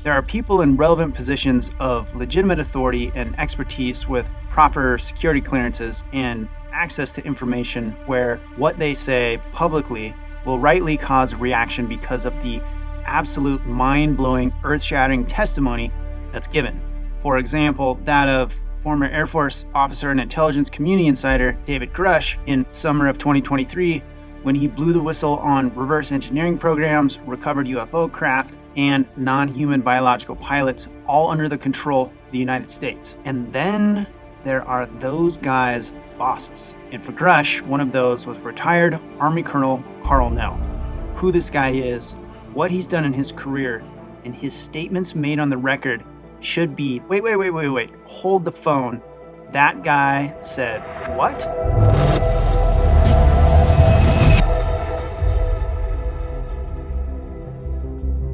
There are people in relevant positions of legitimate authority and expertise with proper security clearances and access to information where what they say publicly will rightly cause a reaction because of the absolute mind-blowing, earth-shattering testimony that's given. For example, that of former Air Force officer and intelligence community insider David Grush in summer of 2023 when he blew the whistle on reverse engineering programs, recovered UFO craft, and non-human biological pilots, all under the control of the United States. And then there are those guys' bosses. And for Grush, one of those was retired Army Colonel Karl Nell. Who this guy is, what he's done in his career, and his statements made on the record should be, wait, hold the phone. That guy said, what?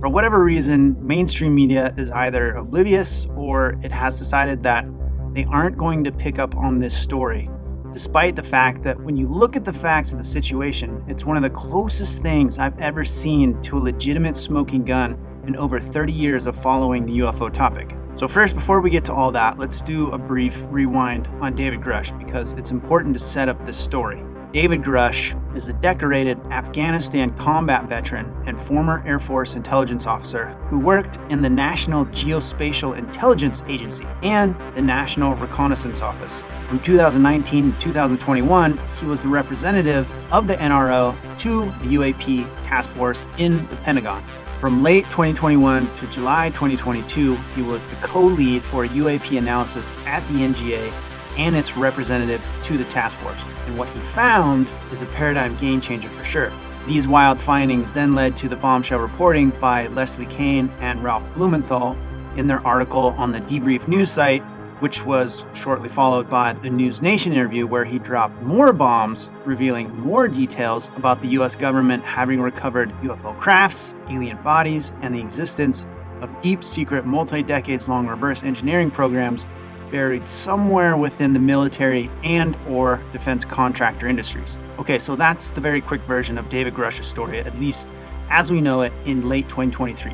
For whatever reason, mainstream media is either oblivious or it has decided that they aren't going to pick up on this story, despite the fact that when you look at the facts of the situation, it's one of the closest things I've ever seen to a legitimate smoking gun in over 30 years of following the UFO topic. So first, before we get to all that, let's do a brief rewind on David Grush because it's important to set up this story. David Grush is a decorated Afghanistan combat veteran and former Air Force intelligence officer who worked in the National Geospatial Intelligence Agency and the National Reconnaissance Office. From 2019 to 2021, he was the representative of the NRO to the UAP task force in the Pentagon. From late 2021 to July 2022, he was the co-lead for UAP analysis at the NGA and its representative to the task force. And what he found is a paradigm game changer for sure. These wild findings then led to the bombshell reporting by Leslie Kane and Ralph Blumenthal in their article on the Debrief news site, which was shortly followed by the News Nation interview where he dropped more bombs, revealing more details about the US government having recovered UFO crafts, alien bodies, and the existence of deep secret multi-decades long reverse engineering programs buried somewhere within the military and or defense contractor industries. Okay, so that's the very quick version of David Grush's story, at least as we know it in late 2023.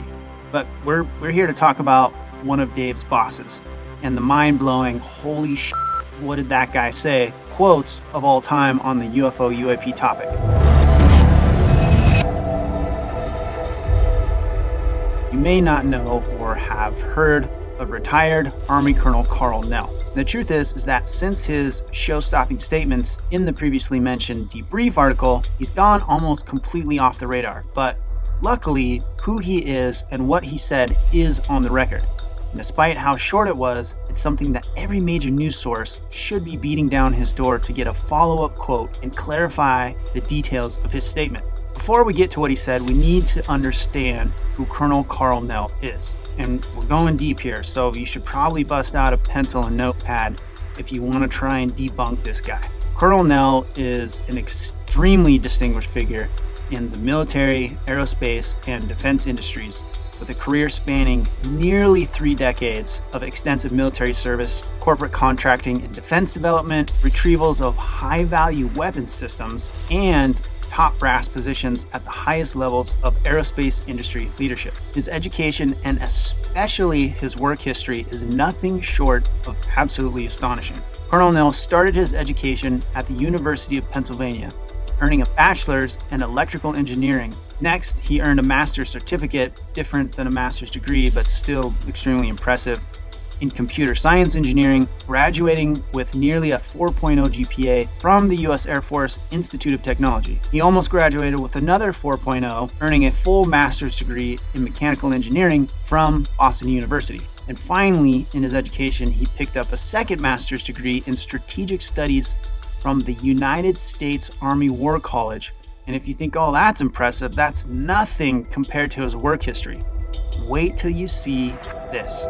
But we're here to talk about one of Dave's bosses and the mind-blowing, holy shit, what did that guy say, quotes of all time on the UFO UAP topic. You may not know or have heard of retired Army Colonel Karl Nell. The truth is that since his show-stopping statements in the previously mentioned Debrief article, he's gone almost completely off the radar. But luckily, who he is and what he said is on the record. And despite how short it was, it's something that every major news source should be beating down his door to get a follow-up quote and clarify the details of his statement. Before we get to what he said, we need to understand who Colonel Karl Nell is. And we're going deep here, so you should probably bust out a pencil and notepad if you want to try and debunk this guy. Colonel Nell is an extremely distinguished figure in the military, aerospace, and defense industries with a career spanning nearly 3 decades of extensive military service, corporate contracting and defense development, retrievals of high-value weapons systems, and top brass positions at the highest levels of aerospace industry leadership. His education and especially his work history is nothing short of absolutely astonishing. Colonel Nell started his education at the University of Pennsylvania, earning a bachelor's in electrical engineering. Next, he earned a master's certificate, different than a master's degree, but still extremely impressive, in computer science engineering, graduating with nearly a 4.0 GPA from the U.S. Air Force Institute of Technology. He almost graduated with another 4.0, earning a full master's degree in mechanical engineering from Boston University. And finally, in his education, he picked up a second master's degree in strategic studies from the United States Army War College. And if you think, oh, that's impressive, that's nothing compared to his work history. Wait till you see this.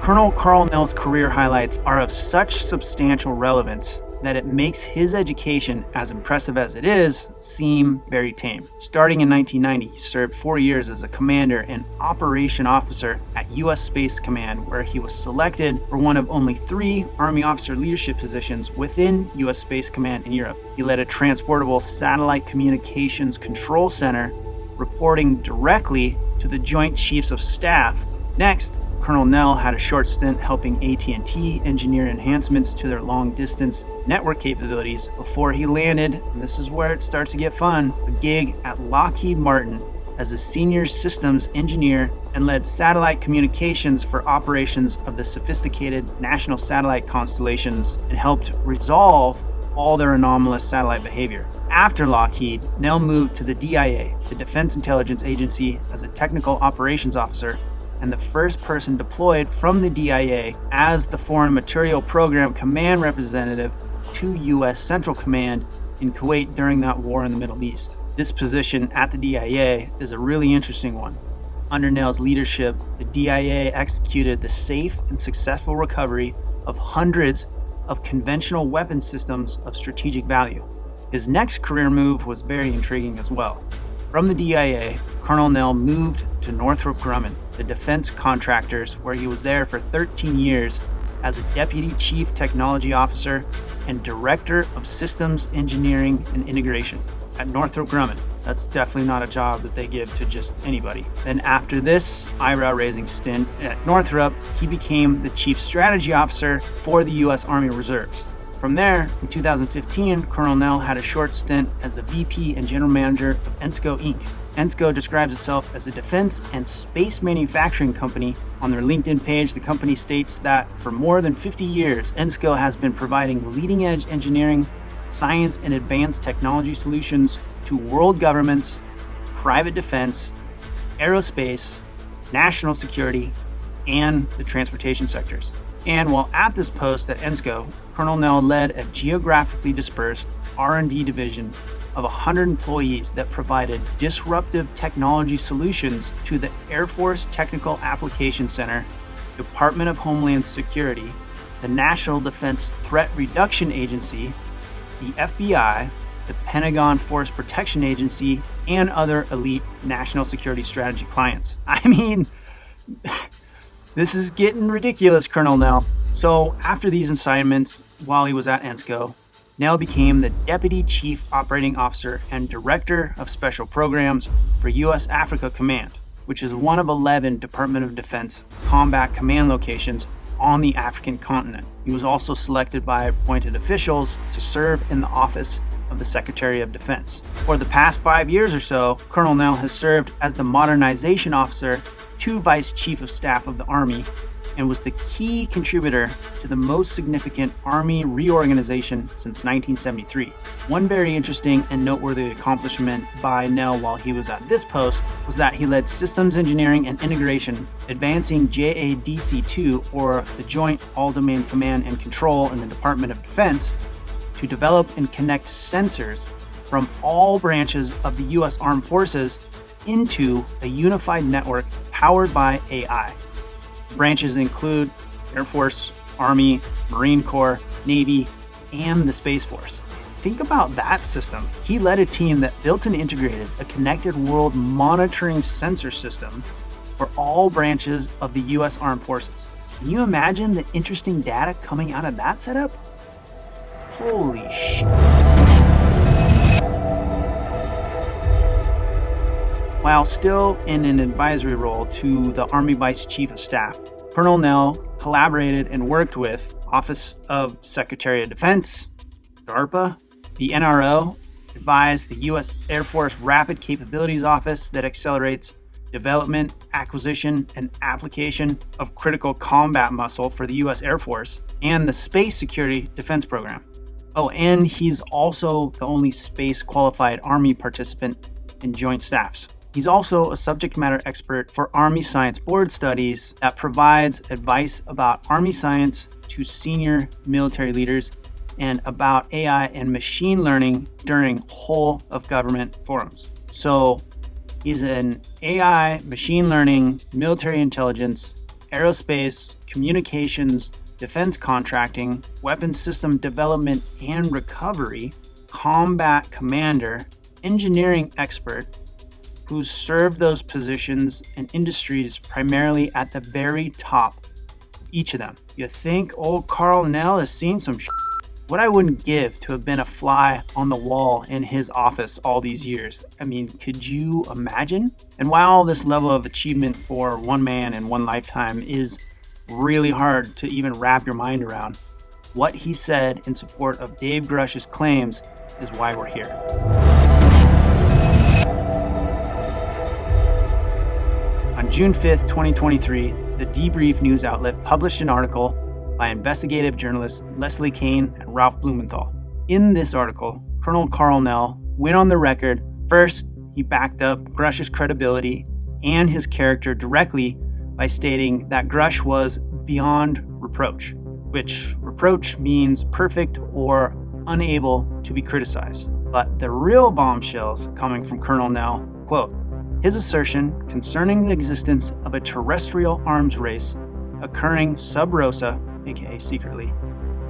Colonel Karl Nell's career highlights are of such substantial relevance that it makes his education, as impressive as it is, seem very tame. Starting in 1990, he served 4 years as a commander and operation officer at U.S. Space Command, where he was selected for one of only 3 Army officer leadership positions within U.S. Space Command in Europe. He led a transportable satellite communications control center, reporting directly to the Joint Chiefs of Staff. Next, Colonel Nell had a short stint helping AT&T engineer enhancements to their long-distance network capabilities before he landed, and this is where it starts to get fun, a gig at Lockheed Martin as a senior systems engineer and led satellite communications for operations of the sophisticated national satellite constellations and helped resolve all their anomalous satellite behavior. After Lockheed, Nell moved to the DIA, the Defense Intelligence Agency, as a technical operations officer and the first person deployed from the DIA as the Foreign Material Program Command Representative to U.S. Central Command in Kuwait during that war in the Middle East. This position at the DIA is a really interesting one. Under Nell's leadership, the DIA executed the safe and successful recovery of hundreds of conventional weapon systems of strategic value. His next career move was very intriguing as well. From the DIA, Colonel Nell moved to Northrop Grumman, the defense contractors, where he was there for 13 years as a Deputy Chief Technology Officer and Director of Systems Engineering and Integration at Northrop Grumman. That's definitely not a job that they give to just anybody. Then after this eyebrow-raising stint at Northrop, he became the Chief Strategy Officer for the U.S. Army Reserves. From there, in 2015, Colonel Nell had a short stint as the VP and General Manager of ENSCO Inc. ENSCO describes itself as a defense and space manufacturing company. On their LinkedIn page, the company states that for more than 50 years, ENSCO has been providing leading-edge engineering, science, and advanced technology solutions to world governments, private defense, aerospace, national security, and the transportation sectors. And while at this post at ENSCO, Colonel Nell led a geographically dispersed R&D division of 100 employees that provided disruptive technology solutions to the Air Force Technical Application Center, Department of Homeland Security, the National Defense Threat Reduction Agency, the FBI, the Pentagon Force Protection Agency, and other elite national security strategy clients. I mean, this is getting ridiculous, Colonel Nell. So after these assignments, while he was at ENSCO, Nell became the Deputy Chief Operating Officer and Director of Special Programs for U.S. Africa Command, which is one of 11 Department of Defense combat command locations on the African continent. He was also selected by appointed officials to serve in the office of the Secretary of Defense. For the past 5 years or so, Colonel Nell has served as the Modernization Officer to Vice Chief of Staff of the Army and was the key contributor to the most significant Army reorganization since 1973. One very interesting and noteworthy accomplishment by Nell while he was at this post was that he led systems engineering and integration, advancing JADC2, or the Joint All-Domain Command and Control in the Department of Defense, to develop and connect sensors from all branches of the U.S. Armed Forces into a unified network powered by AI. Branches include Air Force, Army, Marine Corps, Navy, and the Space Force. Think about that system. He led a team that built and integrated a connected world monitoring sensor system for all branches of the U.S. Armed Forces. Can you imagine the interesting data coming out of that setup? Holy shit. While still in an advisory role to the Army Vice Chief of Staff, Colonel Nell collaborated and worked with Office of Secretary of Defense, DARPA, the NRO, advised the U.S. Air Force Rapid Capabilities Office that accelerates development, acquisition, and application of critical combat muscle for the U.S. Air Force, and the Space Security Defense Program. Oh, and he's also the only space-qualified Army participant in Joint Staffs. He's also a subject matter expert for Army Science Board Studies that provides advice about Army science to senior military leaders and about AI and machine learning during whole of government forums. So he's an AI, machine learning, military intelligence, aerospace, communications, defense contracting, weapons system development and recovery, combat commander, engineering expert, who's served those positions and industries primarily at the very top of each of them. You think old Karl Nell has seen some shit? What I wouldn't give to have been a fly on the wall in his office all these years. I mean, could you imagine? And while this level of achievement for one man in one lifetime is really hard to even wrap your mind around, what he said in support of Dave Grush's claims is why we're here. On June 5th, 2023, the Debrief news outlet published an article by investigative journalists Leslie Kane and Ralph Blumenthal. In this article, Colonel Karl Nell went on the record. First, he backed up Grush's credibility and his character directly by stating that Grush was beyond reproach, which reproach means perfect or unable to be criticized. But the real bombshells coming from Colonel Nell, quote, his assertion concerning the existence of a terrestrial arms race occurring sub rosa, aka secretly,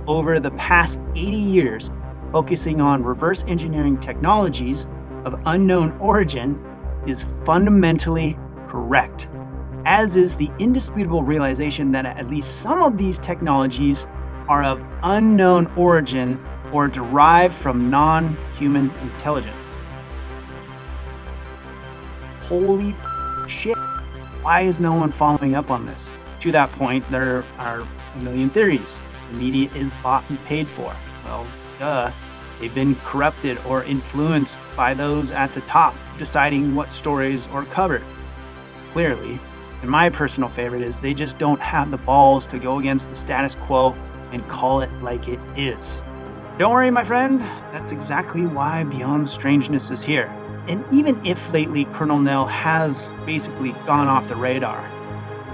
over the past 80 years, focusing on reverse engineering technologies of unknown origin, is fundamentally correct, as is the indisputable realization that at least some of these technologies are of unknown origin or derived from non-human intelligence. Holy shit, why is no one following up on this? To that point, there are a million theories. The media is bought and paid for. Well, duh. They've been corrupted or influenced by those at the top deciding what stories are covered. Clearly, and my personal favorite is they just don't have the balls to go against the status quo and call it like it is. Don't worry, my friend, that's exactly why Beyond Strangeness is here. And even if lately Colonel Nell has basically gone off the radar,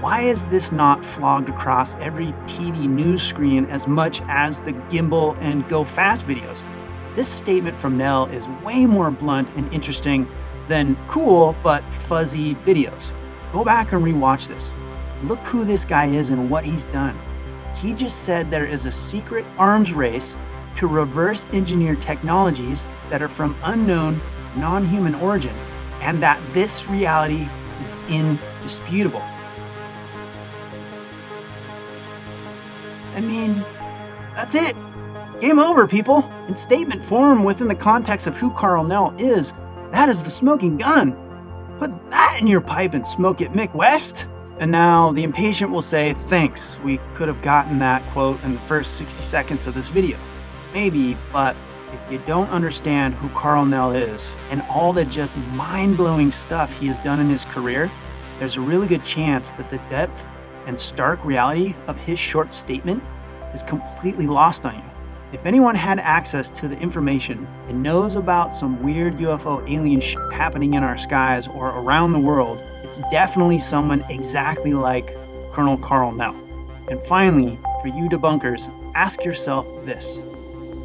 why is this not flogged across every TV news screen as much as the gimbal and go fast videos? This statement from Nell is way more blunt and interesting than cool but fuzzy videos. Go back and rewatch this. Look who this guy is and what he's done. He just said there is a secret arms race to reverse engineer technologies that are from unknown, non-human origin, and that this reality is indisputable. I mean, that's it. Game over, people. In statement form within the context of who Karl Nell is, that is the smoking gun. Put that in your pipe and smoke it, Mick West. And now the impatient will say, thanks, we could have gotten that quote in the first 60 seconds of this video. Maybe, but if you don't understand who Karl Nell is and all the just mind-blowing stuff he has done in his career, there's a really good chance that the depth and stark reality of his short statement is completely lost on you. If anyone had access to the information and knows about some weird UFO alien shit happening in our skies or around the world, it's definitely someone exactly like Colonel Karl Nell. And finally, for you debunkers, ask yourself this.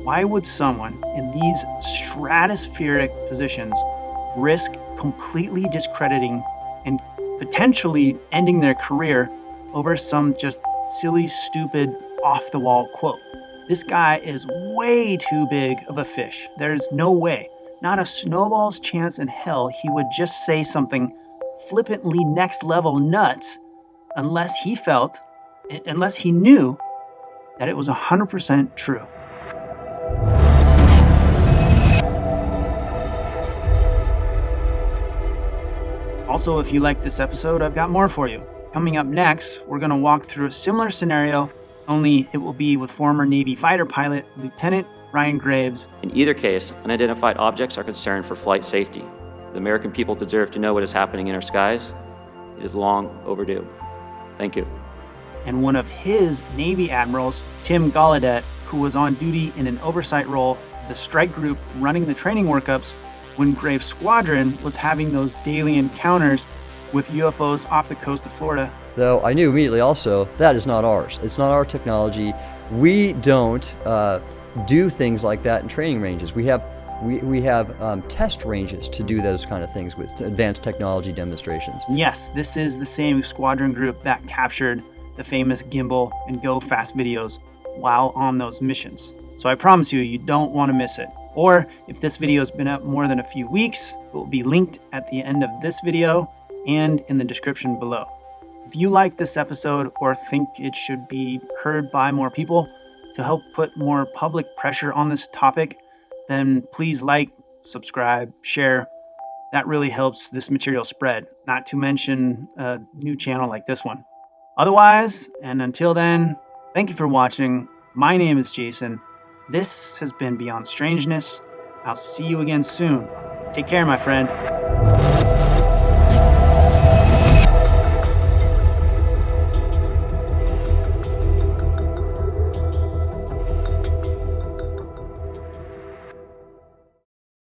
Why would someone in these stratospheric positions risk completely discrediting and potentially ending their career over some just silly, stupid, off-the-wall quote? This guy is way too big of a fish. There's no way, not a snowball's chance in hell he would just say something flippantly next-level nuts unless he knew that it was 100% true. Also, if you like this episode, I've got more for you. Coming up next, we're going to walk through a similar scenario, only it will be with former Navy fighter pilot Lieutenant Ryan Graves. In either case, unidentified objects are concerned for flight safety. The American people deserve to know what is happening in our skies. It is long overdue. Thank you. And one of his Navy admirals, Tim Gallaudet, who was on duty in an oversight role, the strike group running the training workups when Graves' squadron was having those daily encounters with UFOs off the coast of Florida. Though I knew immediately also, that is not ours. It's not our technology. We don't do things like that in training ranges. We have test ranges to do those kind of things with advanced technology demonstrations. Yes, this is the same squadron group that captured the famous gimbal and go fast videos while on those missions. So I promise you don't want to miss it. Or if this video has been up more than a few weeks, it will be linked at the end of this video and in the description below. If you like this episode or think it should be heard by more people to help put more public pressure on this topic, then please like, subscribe, share. That really helps this material spread, not to mention a new channel like this one. Otherwise, and until then, thank you for watching. My name is Jason. This has been Beyond Strangeness. I'll see you again soon. Take care, my friend.